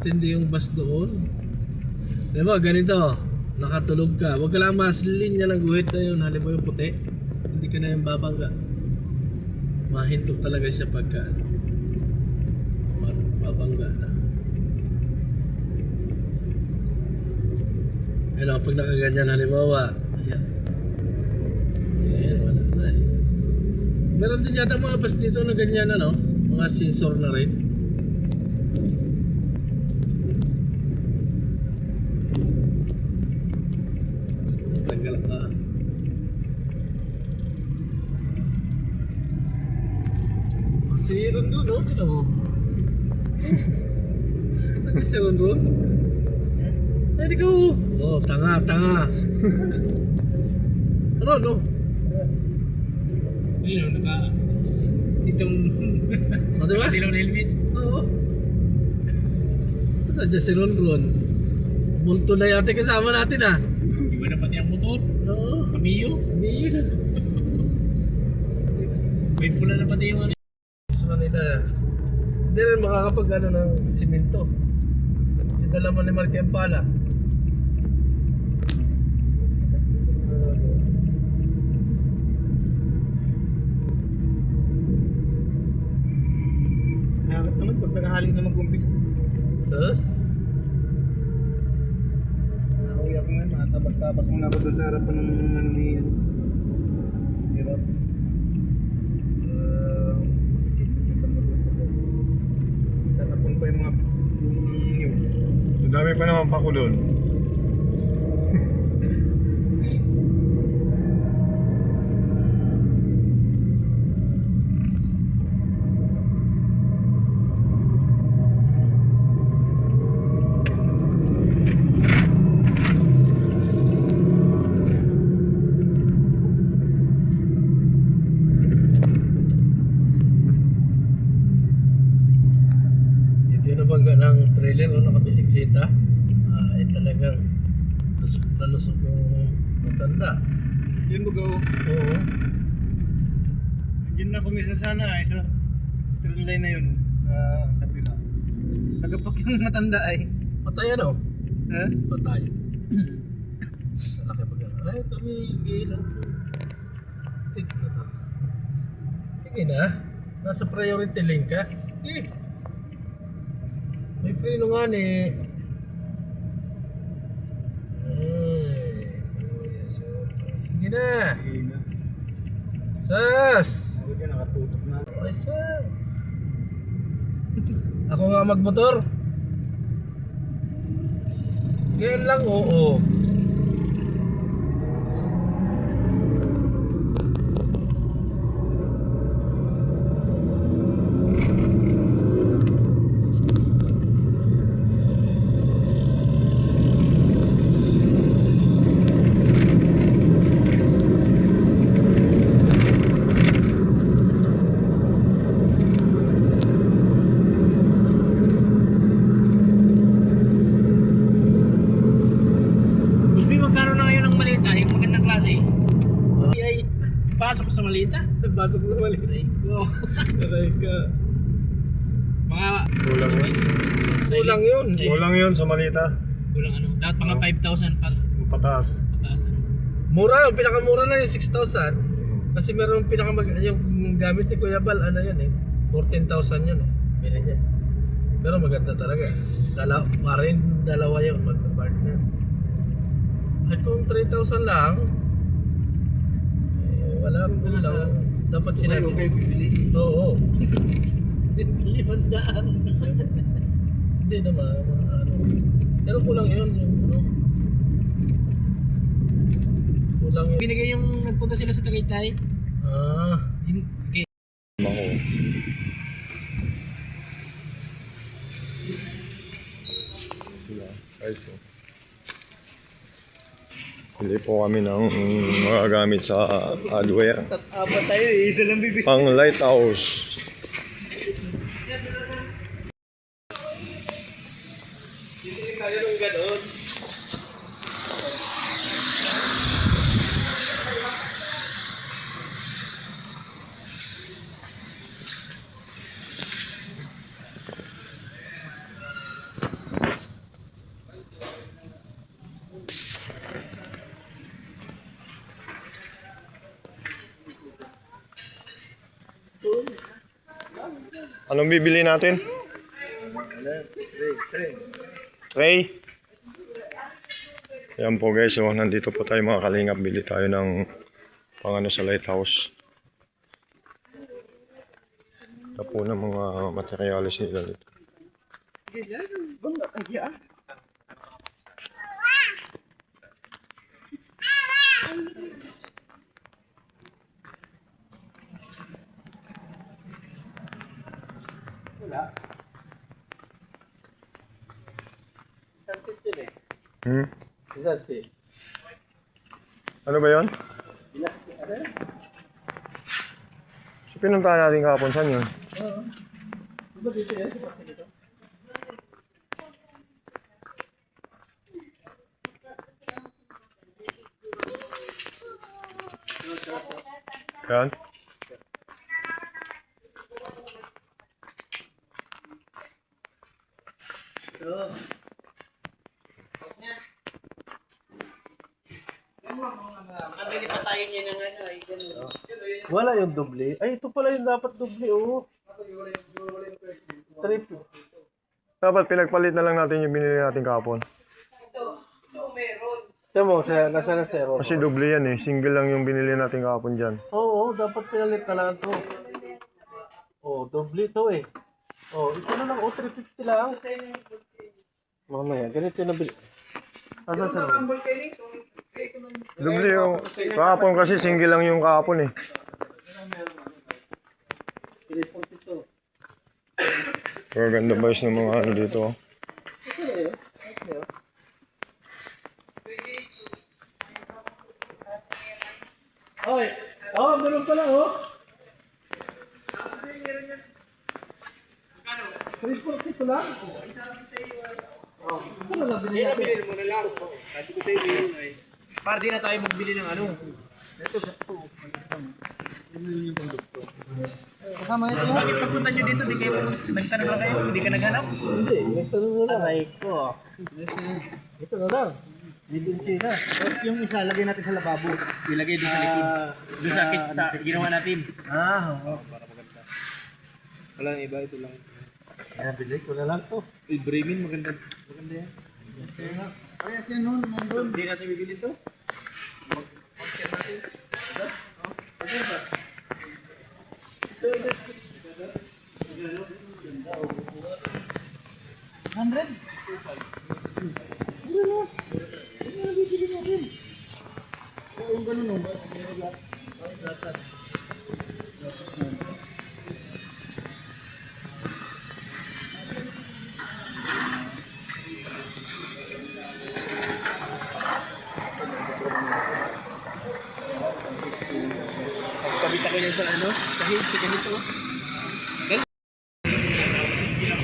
Matindi yung bus doon. Diba, ganito. Nakatulog ka. Huwag ka lang maslin niya ng guhit na yun. Halimbawa yung puti. Hindi ka na yung babangga. Mahinto talaga siya pagka babangga na. Ano, pag nakaganyan halimbawa. Ayan. Ayan, wala na eh. Meron din yata mga bus dito na ganyan ano. Mga sensor na rin. Tanggal ka. Si Ron Ron, no? Kita mo. Ano si Ron Ron? Ay, di ko. Oh, tanga, tanga. Ron, no? Ayun, naka... Itong... O, diba? Dilaw na helmet. Oo. Ano dyan si Ron Ron? Multo na yate kasama natin ah. Iba na pati ang motor. Oo. Kamiyo. Hindi yun ah. May pula na pati yung ano. Sa Manila, hindi rin makakapag ano ng simento. Kasi dala mo ni Mark yung pala. Nakakit naman pag naghahali na mag-umpisa. Sus. Nakauwi ako ngayon, matabas-tabas muna ako doon sa harapan ng ano ni hirap. Tatapon pa yung mga yun. Ang dami pa naman pakulon. Dito yung nabangga ng trailer o nakabisikleta. Ay talagang lusok yung matanda. Yun mo go. Oo. Diyan na kumisa sana ay sa train line na yun. Sa kabila. Nagapak yung matanda ay. Patay ano? Ha? Patay. Sa laki pa gano'n. Ay, tumigil. Tig na to. Sige na. Nasa priority lane ka. Eh. May preno nga ni. Sige na. Sige na. Sas! Ako dyan nakatutok na. Ay, sir. Ako nga magmotor. Ganyan lang, oo. Busby, magkano na ngayon ng malita? Yung magandang klase. Ay, pasok sa malita. Pasok sa mali. Oo. Aray ka. Mga... Kulang yun. Kulang yun. Kulang yun sa malita. Kulang ano. Dapat mga 5,000 pa. Pataas. Pataas. Mura yun. Pinakamura na yung 6,000. Kasi meron yung gamit ni Kuya Bal, ano yun eh. 14,000 yun eh. Bili niya. Pero maganda talaga. Dalawa yun. Magpa-partner. At kung 3,000 lang, eh, wala lang. Dapat Okay, sinabi. okay, bibili. Oo. Bibili bandaan. Hindi naman. Ano. Pero kulang yun. Yung, ano, kulang yun. Binigay yung nagpunta sila sa Tagaytay. Ah. Okay. Ako. Ay, so. Hindi po kami ng mga gamit sa hardware. Apat tayo eh, isa lang bibili. Pang lighthouse. Hindi kaya nung gano'n. Anong bibili natin? Tray. Yan po guys, so nandito po tayo mga kalingap. Bili tayo ng pangano sa lighthouse. Ito po ng mga materialis nila dito. Sunset yun eh. Hmm? Sunset. Ano ba yun? So pinuntahan natin kahapon, saan yun? Diba dito yan? Sa parte dito? Yan? Nakabili pa tayo niya ng ano, ay ganun. Wala yung doble. Ay, ito pala yung dapat doble, oh. Trip. Dapat pinagpalit na lang natin yung binili natin kahapon. Ito mo, nasa na zero. Kasi doble yan eh. Single lang yung binili natin kahapon dyan. Oo, dapat pinalit na lang ito. Oh, doble ito eh. Oh, ito na lang, oh, 350 lang. Mamaya, ganito na bil... Asa sa Doble yung... Kahapon kasi single lang yung kahapon eh. 342. Gaganda ba ng mga ano dito oh. Ito na yun. Oy, oh, ganun pala, oh. 342 lang? Oh, ito na lang binili natin. Bilhin mo na lang. Sabi ko sa'yo, bilhin ay. Para di na tayo magbili ng ano. Ito, ito. Kasama ito. Bakit pagpunta nyo dito, di kayo nagtanong na kayo? Hindi ka naghanap? Hindi, nagtanong na lang. Aray ko. Ito na lang. Made in China. Yung isa, lagay natin sa lababo. Ilagay doon sa likod. Doon sa kit sa ginawa natin. Oo. Wala nang iba, ito lang. Ayan, bili ko na lang to. Bremen, maganda. Maganda yan. Parehas yan nun, nandun. Hindi natin bibili ito. Kabita ko yan sa ano? Kahit sa ganito.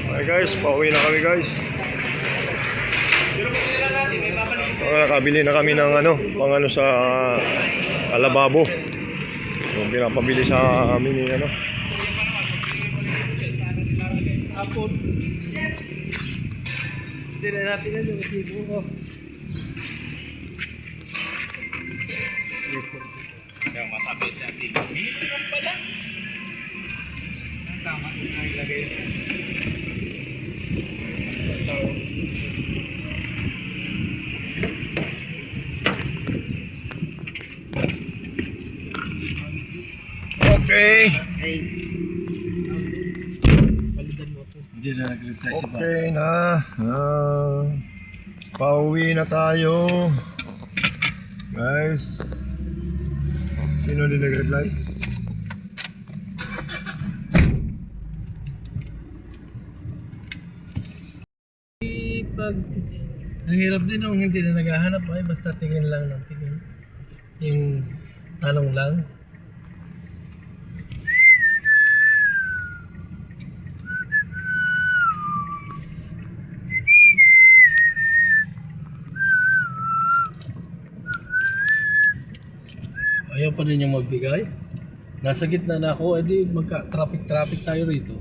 Okay guys, pauwi na kami guys. Nakabili na kami ng ano, pang ano sa alababo. Yung pinapabili sa amin ni ano. Apot. Hindi na natin yan yung sibo ko. Kaya masabi siya, dito pala. Tama, ilagay. Okay. Palitan mo ito. Hindi na nag-reply si Bob. Okay na. Pauwi na tayo. Guys. Sino din nag-reply? Pag ang hirap din nung hindi na naghahanap ay basta tingin lang ng tingin. Yung tanong lang. Ayaw pa rin yung magbigay. Nasa gitna na ako, edi magka-traffic tayo rito.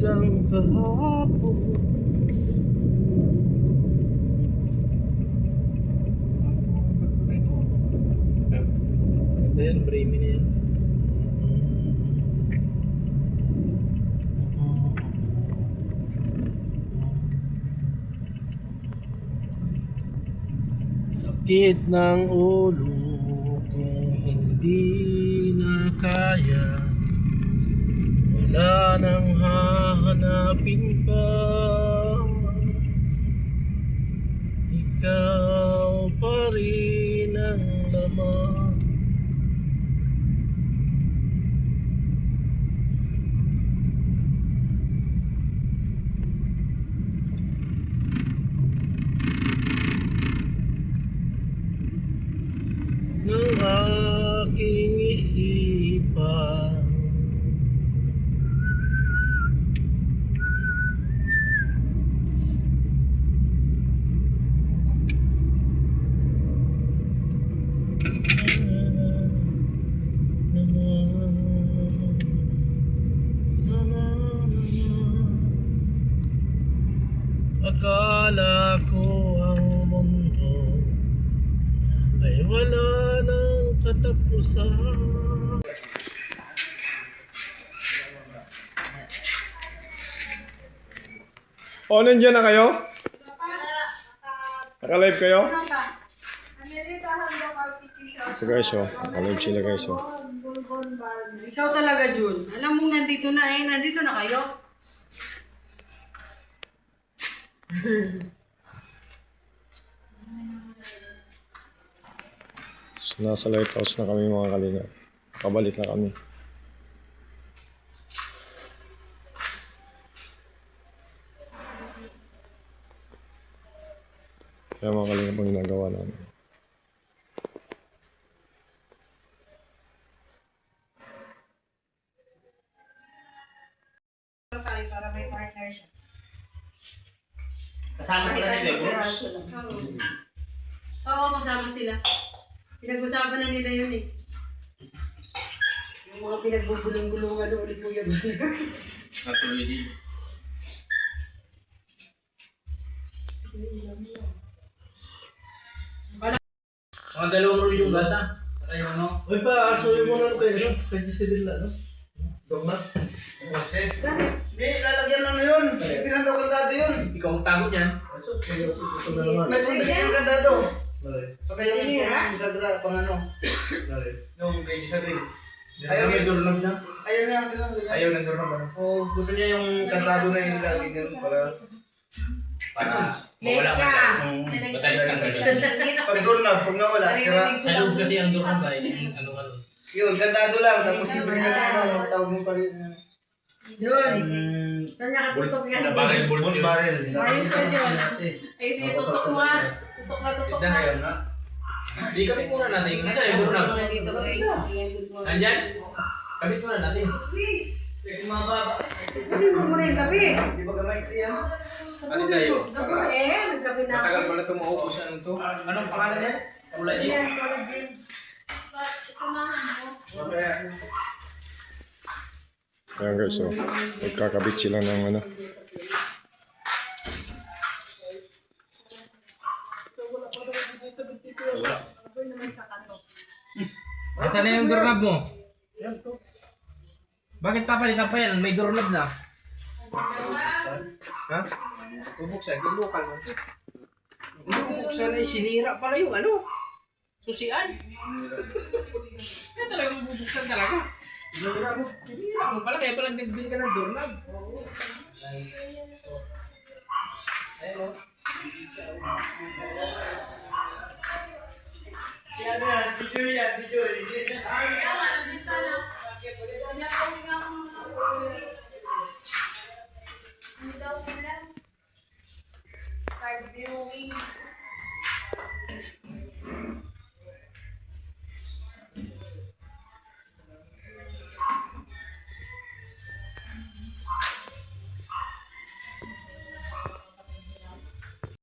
isang kahapon. Ganda yan, Braymi na yan. Sakit ng ulo kung hindi na kaya, wala nang hahanapin pa. Ikaw pa rin ang laman. Ng aking isipan. Akala ko ang mundo ay wala nang katapusan. O, nandiyan na kayo? Naka-live kayo? So guys, oh. Naka-live sila guys, oh. Ikaw talaga, Jun. Alam mong nandito na eh. Nandito na kayo. So, nasa lighthouse na kami mga kalinga. Pabalik na kami. Kaya mga kalinga pang ginagawa namin. Para may partner siya. Kasama ko na si Kuya Brooks. Oo, kasama sila. Pinag-usapan na nila yun eh. Yung mga pinagbubulong-bulungan doon ni Kuya. Natuloy din. Mga dalawang roll yung gasa. Saka yung ano? Uy pa, asuhin mo na tayo, no? Kaya Sibyl na, no? Dogma? Kasi? Hindi, lalagyan lang na yun. Pinang daw kandado yun. Ikaw ang tago niyan. May punta yung kandado. Saka yung isa dala, pang ano. Yung medyo sa rin. Ayaw niya doorknob niya? Ayaw niya, ganun. Ayaw ng doorknob ano? Oo, gusto niya yung kandado na yung lagi ganun para... Para mawala ka na. Batalis ang ganun. Pag doorknob, pag nawala, sira. Sa loob kasi ang doorknob ay ano-ano. Yun, kandado lang. Tapos ibigay na naman, tawag mo pa rin. Yun. Saan niya katutok yan? Na barrel bolt One yun. barrel. Ayos ka dyan. Ay, sige, tutok mo ha. Tutok Tignan na ka. yun, ha? Di kabit muna natin. Kasi yung doorknob. Dito guys. Nandyan? Kabit muna natin. Pwede mababa. Kasi mo muna yung gabi. Di ba gamay ko yan? Ano tayo? Gabi eh. Naggabi na. Matagal pala ito maubos ano to. Anong pangalan niya? Wala G. Yan, wala din. Ayan guys, oh. Magkakabit sila ng ano. Nasaan na yung doorknob mo? Bakit papalitan pa yan? May doorknob na. Ha? Bubuksan. Yung local mo. Bubuksan na sinira pala yung ano. Susian. Kaya talaga bubuksan talaga. Sinira mo pala. Kaya pala nagbili ka ng doorknob. Ayun o. Yan yan, si Joy yan, si Joy. Card viewing.